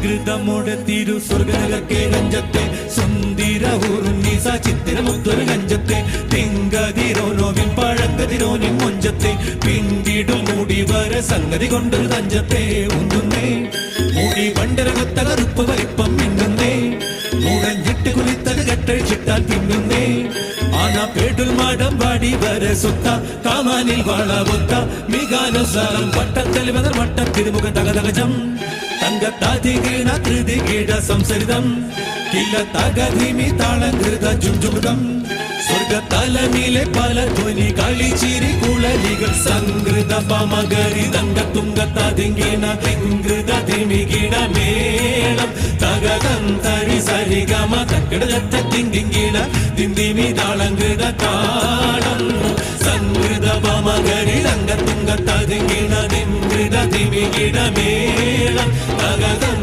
ഘൃതമോടെ തിരു സ്വർഗനകത്തെ രഞ്ജത്തെ സുന്ദര ഊറുന്നീസ ചിത്തിരമുത്തൊരു രഞ്ജത്തെ തിങ്കതിരോനോവിൻ പഴങ്കതിരോനിൻ മൊഞ്ചത്തെ പിന്തിടും മൂടി വരെ സംഗതി കൊണ്ടൊരു തഞ്ചത്തെ ഉന്തുന്നേ മൂടി പണ്ടരകൊത്ത കറുപ്പ് വലിപ്പം മിന്നുന്നേ മൂടഞ്ഞിട്ട് കുലിത്തത് കെട്ടഴിച്ചിട്ടാൽ പിന്നുന്നേ ആന പേട്ടുൽ മാടം പാടി വരെ സുത്ത കാമാനിൽ വളവൊത്ത മികാനുസാരം പട്ടത്തെളിവതർ വട്ടത്തിരുമുഖ തകതകജം തങ്കത്താതികീണ കൃതികീട സംസരിതം കില്ല തകധിമി താളകൃത ജുംജുമൃതം സ്വർഗതലമിലെ പല ധ്വനി കളിച്ചിരി കുളലികൾ സംഗൃത പമകരി തങ്ക തുങ്കത്താതിങ്കീണ തിങ്കൃത തിമികീണ മേളം തകതം തരി സരിഗമ തക്കിടത്ത തിങ്കിങ്കീണ തിന്തിമി താളങ്കൃത താളം സംഗൃത പമകരി തങ്ക തുങ്കത്താതിങ്കീണ തിങ്കൃത തിമികീണ മേളം തകതം